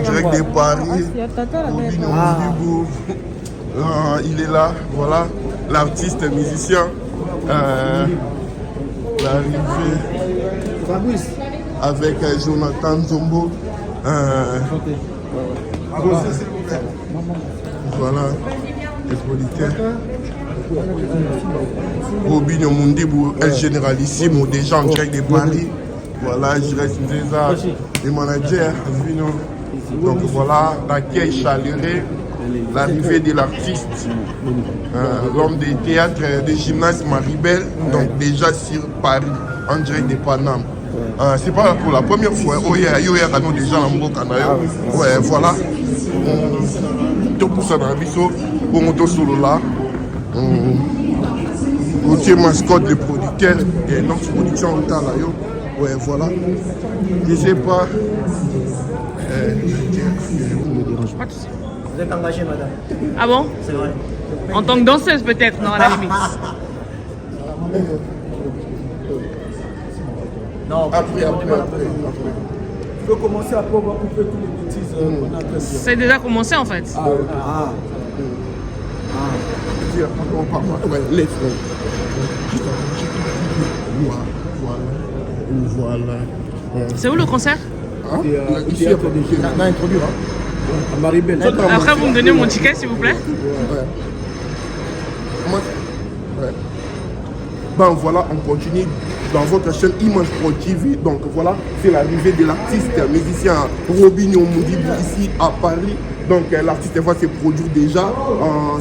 direct de Paris. Il est là, voilà, l'artiste musicien. L'arrivée avec Jonathan Zombo. Voilà, les policiers. Robin Mundibou, El Généralissimo, déjà en direct de Paris. Voilà, je reste le manager. Donc voilà, l'accueil chaleureux, l'arrivée de l'artiste, l'homme de théâtre, de gymnase Maribel, donc déjà sur Paris, en direct de Paname. C'est pas pour la première fois, déjà en ouais, voilà. Tout pour ça dans la biseau, pour mon solo là. Gauthier Mascotte, le producteur, et notre production en temps là. Ouais, voilà. Je sais pas. Vous êtes engagée, madame. Ah bon? C'est vrai. En tant que danseuse, peut-être, non, à la limite. Non, Après. Il faut commencer à pouvoir couper tous les bêtises qu'on a fait. C'est déjà commencé, en fait. Les frères. Voilà. C'est où le concert? Ici, après, on a introduit. À Maribel. Après, vous me donnez mon ticket, s'il vous plaît. Ben voilà, on continue dans votre chaîne Image Pro TV. Donc voilà, c'est l'arrivée de l'artiste musicien Robin Mundibou ici à Paris. Donc l'artiste va se produire déjà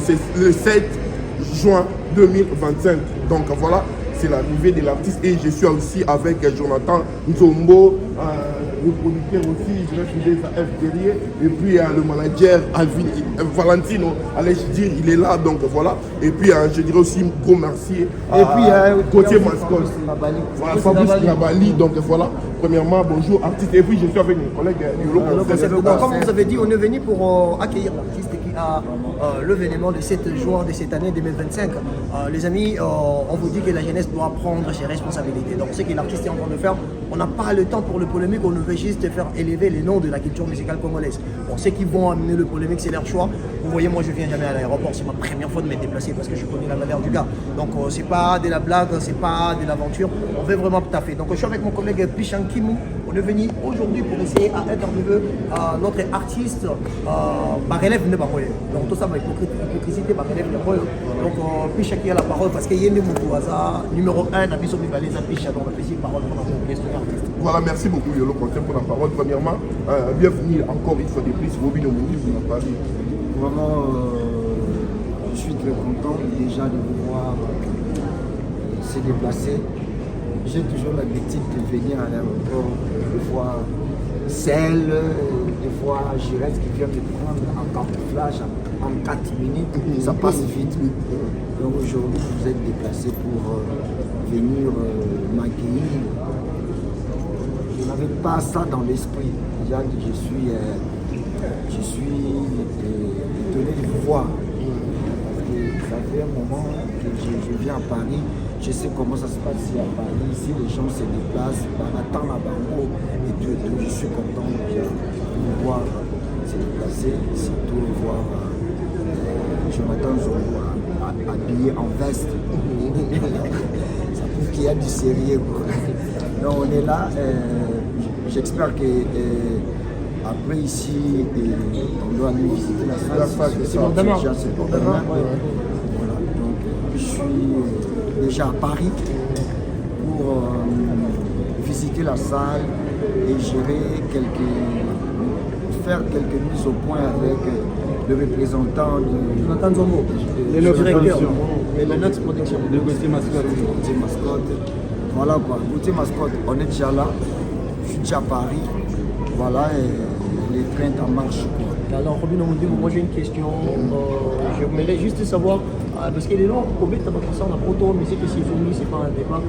c'est le 7 juin 2025. Donc voilà, c'est l'arrivée de l'artiste et je suis aussi avec Jonathan Nzombo, le producteur aussi, je vais filer sa F derrière, et puis le manager Valentino, allez-je dire, il est là, donc voilà, et puis je dirais aussi un gros merci à Gauthier Mascotte, voilà, Fabrice Nabali, donc voilà, premièrement, bonjour artiste, et puis je suis avec mes collègues Yolo. Comme vous avez dit, on est venu pour accueillir l'artiste qui a l'événement de 7 juin de cette année 2025. Les amis, on vous dit que la jeunesse doit prendre ses responsabilités. Donc ce que l'artiste est en train de faire, on n'a pas le temps pour le polémique, on veut juste faire élever les noms de la culture musicale congolaise. Bon, ceux qui vont amener le polémique, c'est leur choix. Vous voyez, moi je viens jamais à l'aéroport, c'est ma première fois de me déplacer parce que je connais la valeur du gars. Donc c'est pas de la blague, c'est pas de l'aventure, on veut vraiment taffer. Donc je suis avec mon collègue Pichan Kimou, on est venu aujourd'hui pour essayer à interviewer notre artiste, relève de Baroye. Donc tout ça, hypocrisie, donc Pichan qui a la parole parce qu'il y a des mots hasard, numéro 1, à Bissot Mivalesa Pichan, donc on la parole pour notre artiste. Voilà, merci beaucoup Yolo Content pour la parole. Premièrement, bienvenue encore une fois de plus, Robin Mundibou à Paris. Vraiment, je suis très content déjà de vous voir se déplacer. J'ai toujours l'habitude de venir à l'aéroport, de voir Celle, des fois Giresse qui vient me prendre en camouflage en 4 minutes, ça passe vite. Donc aujourd'hui, vous êtes déplacé pour venir m'accueillir. Je n'avais pas ça dans l'esprit. Déjà que je suis étonné de vous voir. Parce que ça fait un moment que je viens à Paris. Je sais comment ça se passe ici à Paris. Ici, les gens se déplacent, on attend la banque et tout. Je suis content de vous voir se déplacer, surtout voir Jonathan Zombo habillé en veste. Ça prouve qu'il y a du sérieux. Donc on est là. J'espère que après ici, on doit aller visiter la salle. C'est demain. Voilà. Donc je suis déjà à Paris pour visiter la salle et faire quelques mises au point avec le représentant de Jonathan Zombo, le directeur de la Nox Production. De Gauthier Mascotte. Voilà quoi, Gauthier Mascotte, on est déjà là. Je suis déjà à Paris. Voilà, et les trains en marche. Alors, Robin Mundibou, moi j'ai une question. Je voulais juste savoir, parce que les gens, combien de temps on a proto, mais c'est que c'est fini, c'est pas un débat.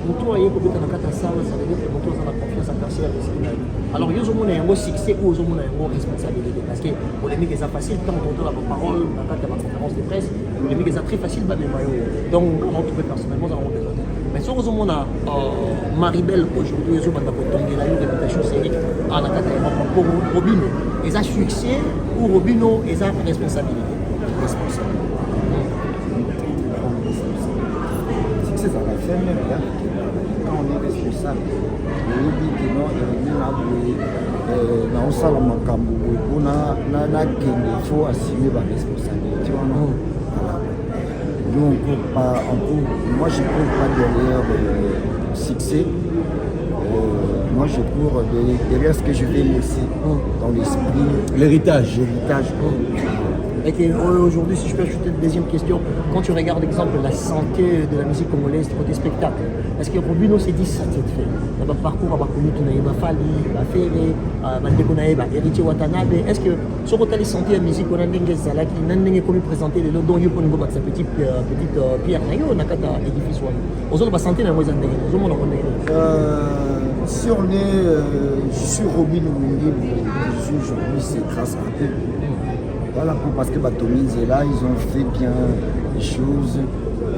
Pour toi, il y a combien de temps ça veut dire que pour toi, on a confiance à casser avec ce alors, il y a un succès ou une responsabilité. Parce que pour les mecs, c'est facile, quand on entend la parole, dans la conférence de presse, pour les mecs, c'est très facile, donc, comment tu peux personnellement, on a besoin. Mais si on a Maribel aujourd'hui, ils ont une réputation série en attaque pour Robino. Ils ont succès ou Robino, ils ont responsabilité. C'est ça la fin, mais quand on est responsable, on dit que non, il faut assumer la responsabilité. Nous, moi je ne cours pas derrière le succès. Moi je cours derrière ce que je vais laisser dans l'esprit. L'héritage. Et aujourd'hui, si je peux ajouter une deuxième question, quand tu regardes, exemple, la santé de la musique congolaise côté spectacle, est-ce que Robino s'est dit satisfait? Il y a un parcours à Bakoumi, il y a Fali, Ferré, Héritier Watanabe. Est-ce que sur la santé de la musique, on a des gens qui ont présenté les lots dont il y a sa petite pierre, on a un édifice. On a santé dans les si on est, je suis Robino Mundi, je suis aujourd'hui, c'est grâce à eux. Voilà, parce que Batomin est là, ils ont fait bien les choses.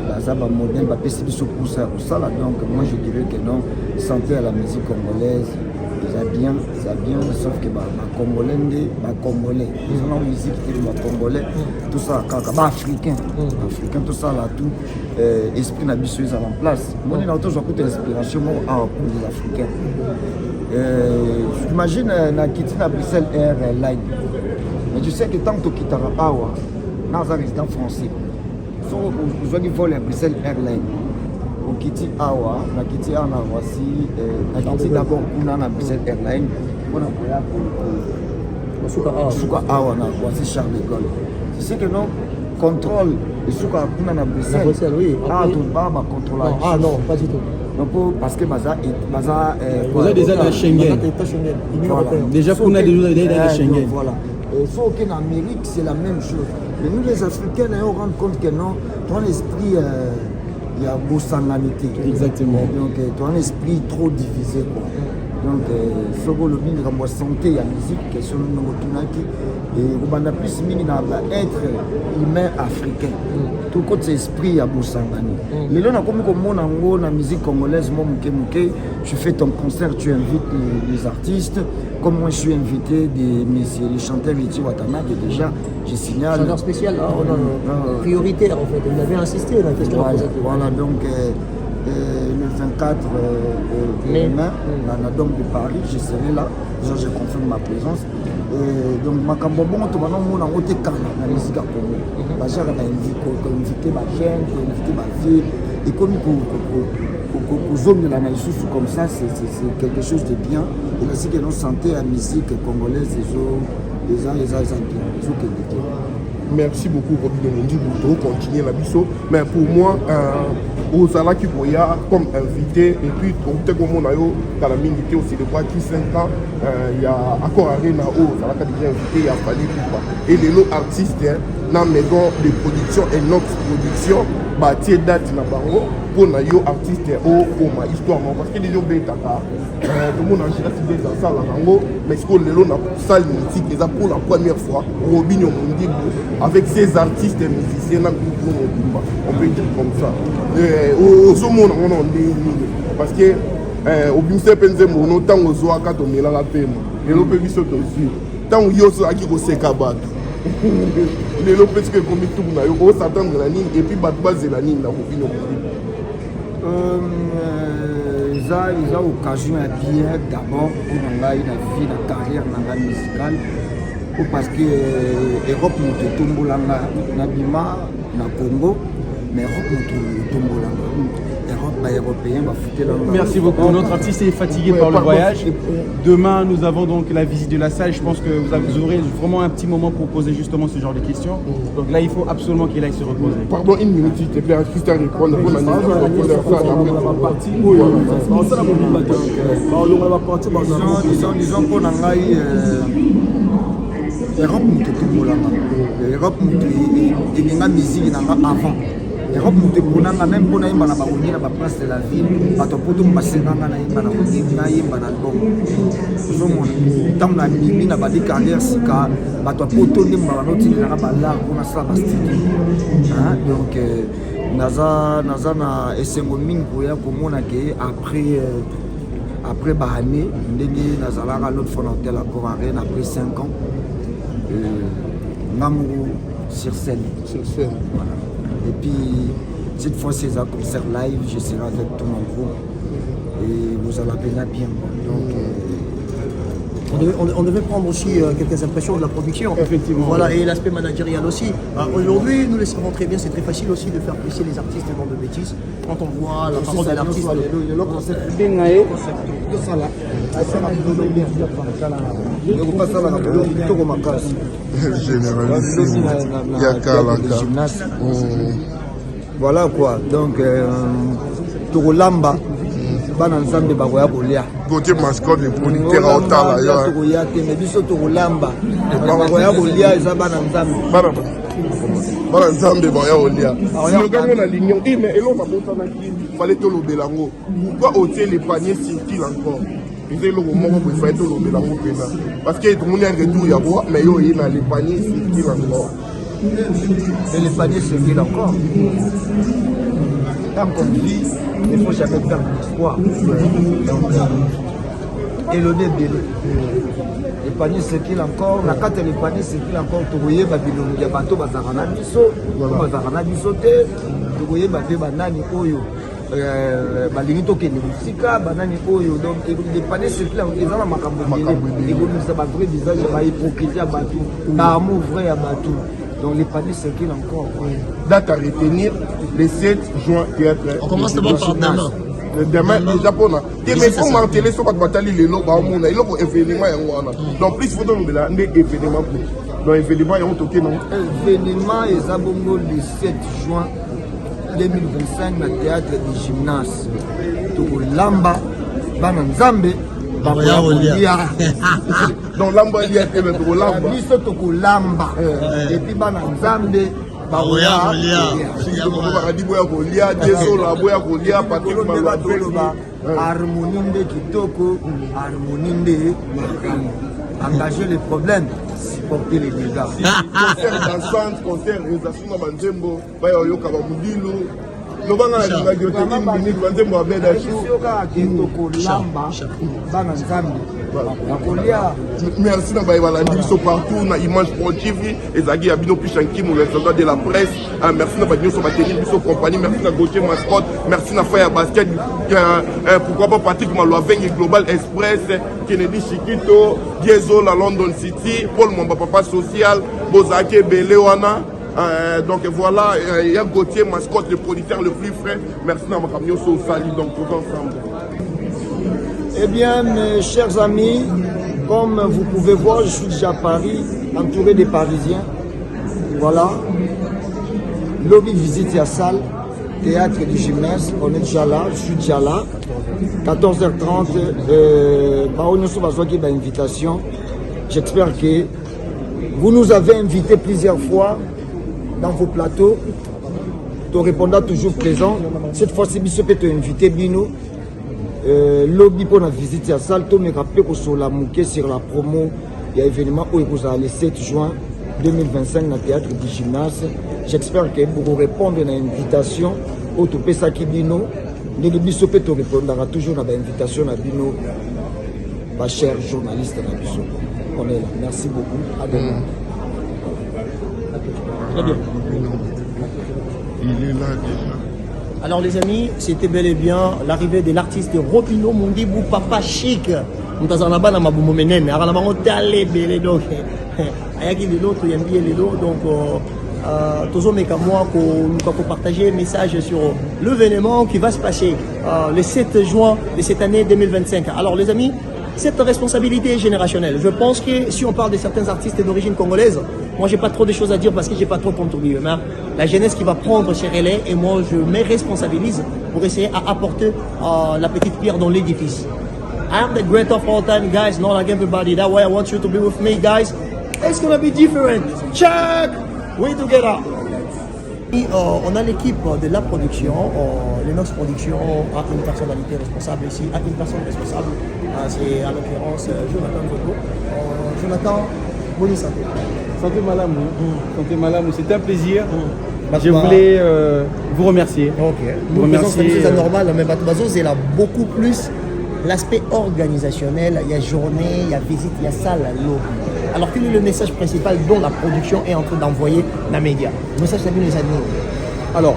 Bazaba moderne, c'est pour ça. Donc moi je dirais que non, santé à la musique congolaise, ça bien, sauf que Congolais, ils ont la musique qui est Congolais, tout ça, africain, tout ça là, tout, esprit n'habitué à la place. Moi, j'ai toujours beaucoup d'inspiration pour les Africains. J'imagine Nakiti à Bruxelles Airlines. Mais tu sais que tant que tu quittes Awa, dans un résident français, vous avez volé à Bruxelles Airlines. Au Kiti Awa, na Kiti Awa, voici, na Kiti d'abord, on a Bruxelles Airlines, on a Souka Awa, voici Charles de Gaulle. Tu sais que non, contrôle, le Souka on a Bruxelles, oui. Ah, tout le monde contrôle. Ah non, pas du tout. Donc, parce que Baza vous avez déjà dans Schengen. Déjà qu'on a déjà dans Schengen. Voilà. Sauf qu'en Amérique, c'est la même chose. Mais nous, les Africains, on rend compte que non, ton esprit, il y a beau sanganité. Exactement. Donc, ton esprit trop divisé. Quoi. Donc, ce que le ministre de la santé et la musique, question de et on a plus mis être humain africain. Tout côté esprit à Boussangani. Les gens comme on a la musique congolaise, tu fais ton concert, tu invites les artistes. Comme moi je suis invité des messieurs, les chanteurs Héritier Watanabe, déjà, je signale. Chanteur spécial, prioritaire en fait, on avait insisté dans la question. Voilà, donc le 24 mai, dans la Dôme de Paris, je serai là, déjà je confirme ma présence. Donc ma cambobon to bana mona ngote kana na musique à Congo ba jara ba invité ma chaîne invité ma vie et comme pour zone la naïsou comme ça c'est quelque chose de bien et aussi que nos santé à musique congolaise les gens merci beaucoup Robino Mundi pour continuer la biseau mais pour moi Ozala qui voya comme invité et puis peut-être comme on a eu dans la minute aussi de quoi qui 5 ans il y a encore Arena Ozala qui a déjà invité il y a fallu et les autres artistes dans maison de production et notre production bâtir date na bango pour na yo artiste pour ma histoire parce que les gens betaka tout le monde a déjà fait dans ça là bango mais ce que les gens na salle musique et ça pour la première fois Robino Mundi avec ses artistes et musiciens on peut dire comme ça au monde on parce que au bimse penze mono tango zo aka to mela la pema lelo pe biso to zi tango yoso aki ko seka bato lelo parce que comme tout na yo s'attendre la ligne et puis bato bazela nini na Robino ils ont occasion à bien d'abord pour la vie la carrière la musicale ou parce que Europe nous tombolanga na bima na Congo mais Europe nous tombolanga Merci beaucoup. Notre artiste est fatigué par le voyage. Demain, nous avons donc la visite de la salle. Je pense que vous aurez vraiment un petit moment pour poser justement ce genre de questions. Donc là, il faut absolument qu'il aille se reposer. Pardon, une minute, s'il te plaît. Christian répondre. Disons qu'on a Europe Europe musique avant. Europe nous découvrons même pour naïma na baouni na place de la ville bato poto masenanga naïma na baouni naïma na album zo mon tam na mimi na badi carrière sika bato poto ndimba banoti na bala pour na sala studio donc naza na esengo mingi koya komona ke après bahane ndenge nazalaka l'autre fois na hôtel Accor Arena après 5 ans Ngamourou sur scène. Voilà. Et puis cette fois c'est un concert live, je serai avec tout mon groupe et vous allez bien. Donc on devait prendre aussi quelques impressions de la production. Effectivement. Voilà, et l'aspect managérial aussi. Aujourd'hui, nous le savons très bien, c'est très facile aussi de faire pousser les artistes dans de bêtises. Quand on voit la parole de l'artiste. Voilà quoi, donc Torolamba. Bana nzambe bakoya kolia côté mascotte les producteurs à otala ya tokoya te mais biso tokolamba bakoya kolia eza bana nzambe bana nzambe bakoya kolia slogan na l'union mais eloko babotana ki fallait tolobela ngo pourquoi ôter les paniers circulent encore eza eloko moko boye fallait tolobela ngo pena parce que tomoni un retour ya bois mais yo yena les paniers circulent encore et les paniers circulent encore tant qu'on vit il faut jamais perdre l'espoir. Et le nez de les paniers circulent encore. La carte les paniers circulent encore. Tu voyais Babylone, il y a bateau bazarana biso, bazarana bisoté. Tu voyais Babé banani oyo, balinito ke musika banani oyo. Donc les paniers circulent encore. Ils ont la macambo. Ils vont nous avoir vrai visage, ba hypocrisie à bateau, ba amour vrai à bateau. Donc les paniers circulent encore. Date à retenir, le 7 juin théâtre. On commence d'abord par demain. Demain, le Japonais. Mais comme en télé, sur votre bataille, les lots, il y a un événement. Donc, plus il faut nous donner un événement. Donc, événement, il y a un token. Événement, et Zabongo le 7 juin 2025, dans le théâtre du gymnase. Tout Lamba, Bananzambe. Donc lamba liya te metro lamba biso toko lamba et puis bana nzambe baoya kolia désolé boya kolia Patrick Malwabe harmonie nde kitoko harmonie nde engager les problèmes supporter les dégâts concert dansante concert réalisation na banzembo baya yoka ba mudilu lobanga na radio te minute banzembo abeda yoka kitoko lamba bana nzambe. Merci d'avoir partout na image sportive et Zagui Abino Pichankim le soldat de la presse. Merci d'avoir sur ma tenue sur compagnie. Merci à Gauthier Mascotte. Merci à Faya Basket. Pourquoi pas Patrick Malwabe Global Express, Kennedy Chiquito, Diesel à London City, Paul Mamba Papa Social, Bozake Belewana. Donc voilà, il y a Gauthier Mascotte, le producteur le plus frais. Merci à ma camion sur Sali. Donc tous ensemble. Eh bien, mes chers amis, comme vous pouvez voir, je suis déjà à Paris, entouré des Parisiens. Voilà. Lobby visite à salle, théâtre du gymnase, on est déjà là, je suis déjà là. 14h30, invitation. J'espère que vous nous avez invités plusieurs fois dans vos plateaux. Tu répondras toujours présent. Cette fois-ci, je peux t'inviter, Bino. Lobby pour la visite à salle, tout me rappelle que sur la mouquée sur la promo, il y a un événement où vous allez le 7 juin 2025 dans le théâtre du gymnase. J'espère que vous répondre à l'invitation au Topé Saki Bino. Les Bisso peut répondre toujours à l'invitation à Bino, ma chère journaliste. On est là. Merci beaucoup. À demain. Très bien. Il est là déjà. Alors les amis, c'était bel et bien l'arrivée de l'artiste Robino Mundibou Papa Chic. Mutazanaba na mabumo menene, arana bango tale belé donc. Ayaki de l'autre yambi les lots donc tozo meka moi ko partager un message sur l'événement qui va se passer le 7 juin de cette année 2025. Alors les amis, cette responsabilité est générationnelle. Je pense que si on parle de certains artistes d'origine congolaise, moi j'ai pas trop de choses à dire parce que j'ai pas trop contribué. Mais la jeunesse qui va prendre ses relais et moi je me responsabilise pour essayer à apporter la petite pierre dans l'édifice. I'm the great of all time, guys, not like everybody. That's why I want you to be with me, guys. It's gonna be different. Check! We together. Et, on a l'équipe de la production, l'Enox Production a une personnalité responsable ici, a une personne responsable, c'est à l'occurrence Jonathan Gogo. Jonathan, bonne santé. Santé Malamou, santé Malamou, c'est un plaisir Je voulais vous remercier. Ok. Nous remercier. C'est normal, mais Batubazo, c'est là beaucoup plus l'aspect organisationnel. Il y a journée, il y a visite, il y a salle, l'eau. Alors quel est le message principal dont la production est en train d'envoyer la média? Le message c'est les années. Alors,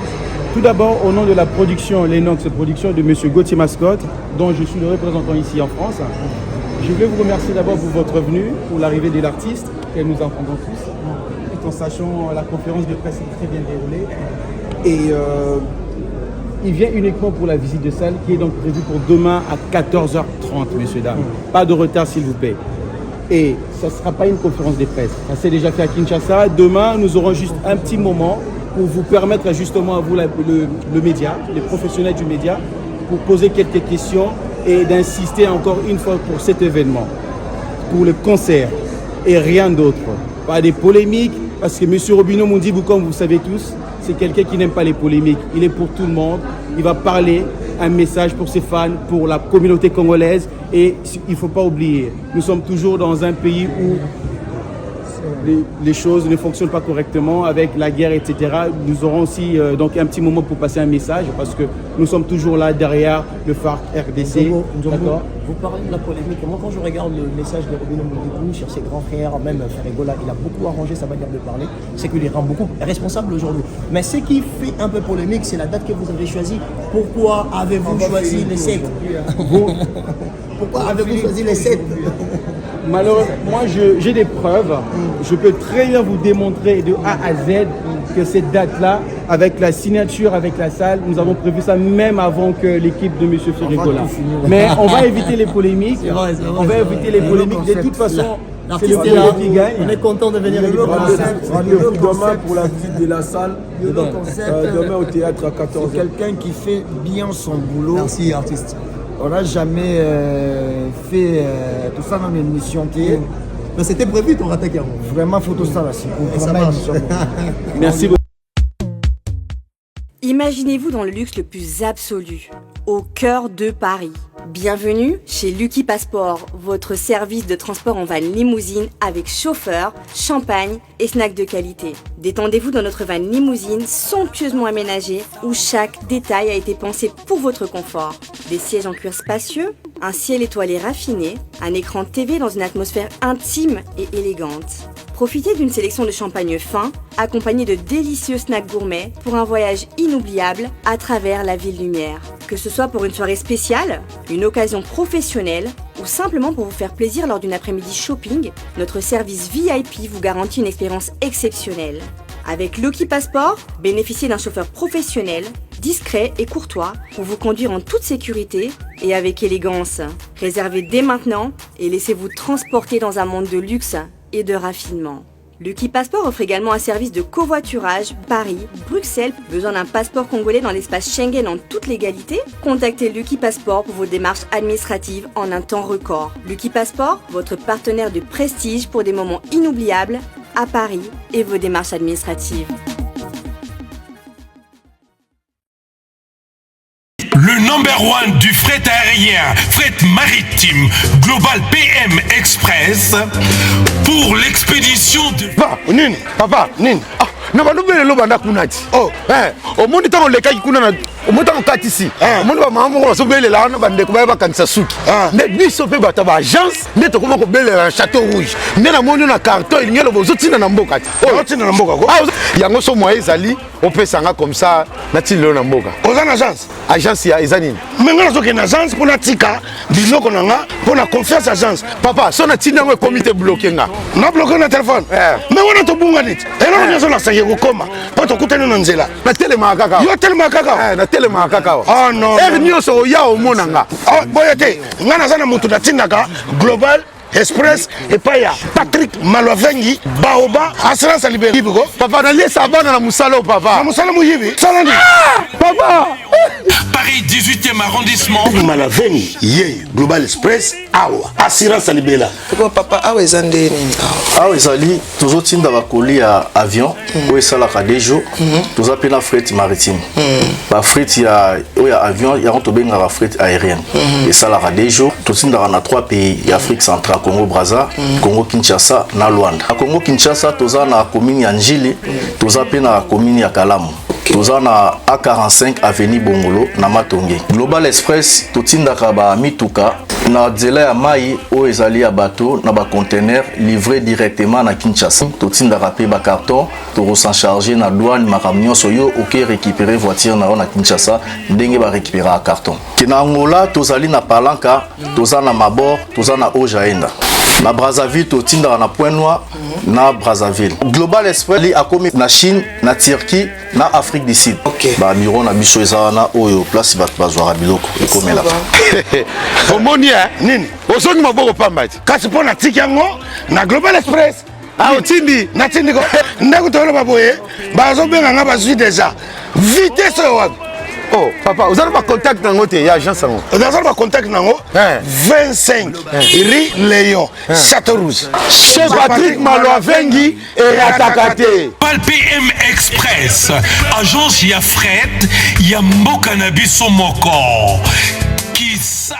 tout d'abord, au nom de la production, Lennox Production de M. Gauthier Mascotte, dont je suis le représentant ici en France, je voulais vous remercier d'abord pour votre venue, pour l'arrivée de l'artiste, que nous entendons tous, tout en sachant la conférence de presse est très bien déroulée. Et il vient uniquement pour la visite de salle qui est donc prévue pour demain à 14h30, messieurs, dames. Pas de retard, s'il vous plaît. Et ça ne sera pas une conférence de presse. Ça s'est déjà fait à Kinshasa. Demain, nous aurons juste un petit moment pour vous permettre justement à vous, le média, les professionnels du média, pour poser quelques questions et d'insister encore une fois pour cet événement, pour le concert et rien d'autre. Pas des polémiques, parce que M. Robinho Mondibou, comme vous savez tous, c'est quelqu'un qui n'aime pas les polémiques. Il est pour tout le monde. Il va parler un message pour ses fans, pour la communauté congolaise. Et il ne faut pas oublier, nous sommes toujours dans un pays où les choses ne fonctionnent pas correctement avec la guerre, etc. Nous aurons aussi donc un petit moment pour passer un message parce que nous sommes toujours là derrière le FARC RDC. Vous parlez de la polémique. Moi, quand je regarde le message de Robinho Mondibou sur ses grands frères, même Ferregola, il a beaucoup arrangé sa manière de parler. C'est qu'il les rend beaucoup responsables aujourd'hui. Mais ce qui fait un peu polémique, c'est la date que vous avez choisie. Pourquoi avez-vous choisi les 7? Pourquoi avez-vous choisi les 7? Malheureusement, moi j'ai des preuves. Je peux très bien vous démontrer de A à Z que cette date-là, avec la signature, avec la salle, nous avons prévu ça même avant que l'équipe de M. Ferregola. Mais on va éviter les polémiques. On va éviter les polémiques. De toute façon, c'est le là qui gagne. On est content de venir équiper la salle. Demain pour la visite de la salle, demain au théâtre à 14h. Quelqu'un qui fait bien son boulot. Merci, artiste. On n'a jamais fait tout ça dans une émission qui est. Mais c'était prévu ton raté Caro. Vraiment, photo ça là. Ça marche. Merci beaucoup. Imaginez-vous dans le luxe le plus absolu, au cœur de Paris. Bienvenue chez Lucky Passport, votre service de transport en van limousine avec chauffeur, champagne et snacks de qualité. Détendez-vous dans notre van limousine somptueusement aménagée où chaque détail a été pensé pour votre confort. Des sièges en cuir spacieux, un ciel étoilé raffiné, un écran TV dans une atmosphère intime et élégante. Profitez d'une sélection de champagne fin, accompagné de délicieux snacks gourmets pour un voyage inoubliable à travers la ville lumière. Que ce soit pour une soirée spéciale, une occasion professionnelle ou simplement pour vous faire plaisir lors d'une après-midi shopping, notre service VIP vous garantit une expérience exceptionnelle. Avec Lucky Passport, bénéficiez d'un chauffeur professionnel, discret et courtois pour vous conduire en toute sécurité et avec élégance. Réservez dès maintenant et laissez-vous transporter dans un monde de luxe et de raffinement. Lucky Passport offre également un service de covoiturage Paris, Bruxelles. Besoin d'un passeport congolais dans l'espace Schengen en toute légalité? Contactez Lucky Passport pour vos démarches administratives en un temps record. Lucky Passport, votre partenaire de prestige pour des moments inoubliables à Paris et vos démarches administratives. Le number one du fret aérien, fret maritime, Global PM Express, pour l'expédition de... Papa, Nini. Na balobele lo banda kunati. Omoni tango lekaki kuna na omoni tango katisi. Omoni ba mama ko sobele la na bande ko ba kanisa suki. Ne biso pe bata ba agence ne to ko bele na Château Rouge. Ne na moni na carton il ngelo bozotina na mboka. Ozotina na mboka ko. Yango so moye ezali opesanga comme ça na tilo na mboka. Ozana agence. Agence ya ezanini. Menga zo ke na agence pour na tika biloko nanga pour na confiance agence. Papa, so na tina ngo comité bloqué nga. Na bloqué na téléphone. Mais wana to bunga nit. Ela na zo na yekokoma po tokutani na nzela na telema kaka yo telema kaka na telema kaka oh non nyonso oya omonanga boya te nga naza na mutu natindaka Global Express epai ya Patrick Malwavengi Baoba assurance libéré papa na lesa bana na musalo papa na musalo muyibi salandi papa Paris 18e arrondissement Malwavengi ye Global Express awa assurance libela ko papa awa ezande nini awa ezali tozotinda bakoli ya avion oyo esalaka 2 jours toza mpe na fret maritime bafret ya avion yango tobengaka fret aérienne esalaka 2 jours totindaka na 3 pays ya Afrique centrale, Congo Brazza, Congo Kinshasa na Luanda. Na Congo Kinshasa toza na commune ya Njili, toza pe na commune ya Kalamu. Toza na A45 avenue Bongolo na Matonge. Global Express totindaka ba mituka na nzela ya mai oyo ezali ya bateau na ba conteneur livré directement na Kinshasa. Totindaka pe ba carton to s'en charger na douane makambo nyonso yo oke récupérer voiture na Kinshasa ndenge ba récupérer a carton. Kina Angola tozali na Palanka, toza na Mabor, toza na Ojaenda. Na Brazzaville totindaka na Point Noir na Brazzaville. Global Express li akomi na Chine, na Turquie, na Afrique du Sud. Ba bureau na biso eza na oyo place bato bazwaka biloko ekomela. Omoni nini? Osongi maboko pambati. Kasi pona tiki yango na Global Express. Ah otindi na tindi ko ndako tolo baboye bazo benga nga bazwi déjà. Vitesse wapi? Oh, papa, vous avez pas contact dans votre agence? Vous avez pas contact dans 25 Rue Léon, Château-Rouge. Chez Patrick Maloavengi et Atakate. Global PM Express, agence ya fret, ya mboka na biso moko. Qui sale.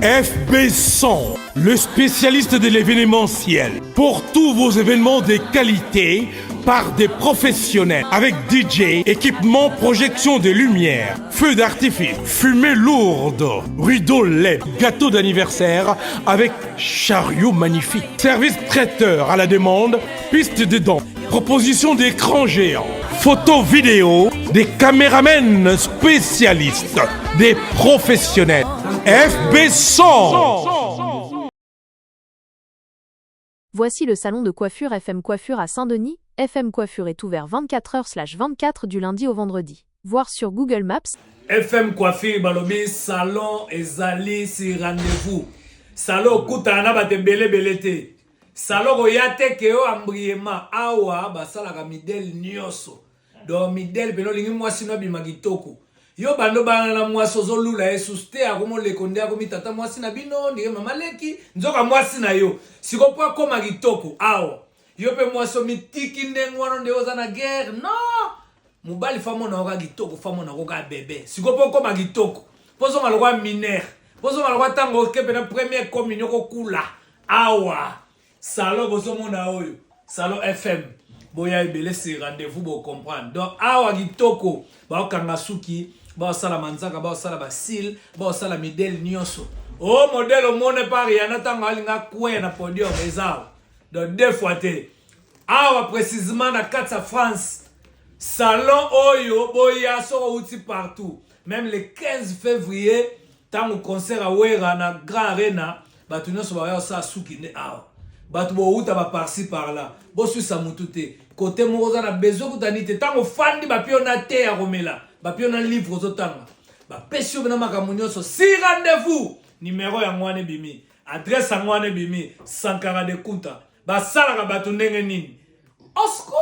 FB100, le spécialiste de l'événementiel. Pour tous vos événements de qualité, par des professionnels, avec DJ, équipement, projection de lumière, feux d'artifice, fumée lourde, rideau LED, gâteau d'anniversaire avec chariot magnifique, service traiteur à la demande, piste de danse, proposition d'écran géant, photo vidéo, des caméramens spécialistes, des professionnels. FB100. Voici le salon de coiffure FM Coiffure à Saint-Denis. FM Coiffure est ouvert 24h/24 du lundi au vendredi. Voir sur Google Maps. FM Coiffure balobi salon ezali si rendez-vous. Salon kutana batembele belete. Salon oyate ke o ambriema awa basala ka midel nyoso. Do midel pelo lingi mwasi no bimagitoko. Yo bando bana na mwaso zolula esuste akomo lekonde akomi tata mwasi na bino ndike mama leki nzoka mwasi na yo sikopo koma kitoko awo yo pe mwaso mitiki ndengwano nde oza na guerre no mubali famo na oka kitoko famo na oka bebe sikopo koma kitoko pozo malokwa minere pozo malokwa tango kepe na première communion ko kula awa salo bozo mona oyo salo FM boya ebele se rendez-vous bo comprendre donc awa kitoko ba okanga suki ba sala manzaka ba sala basil ba sala modèle nyonso o modèle au monde par yana tanga alinga kwe na podium ezao donc 2 fois té awa précisément na 4 France salon oyo boya so outi partout même le 15 février tango concert a wera na Grand Arena batu nyonso ba ya sa suki ne awa batu bo uta ba par-ci par là bo suisa mutute côté moza na besoin kutanite tango fandi ba piona te ya romela ba piona livre zotanga ba pesio na makambo nyonso si rendez-vous numéro ya ngwane bimi adresse ya ngwane bimi Sankara de Kuta ba sala ka batu ndenge nini osko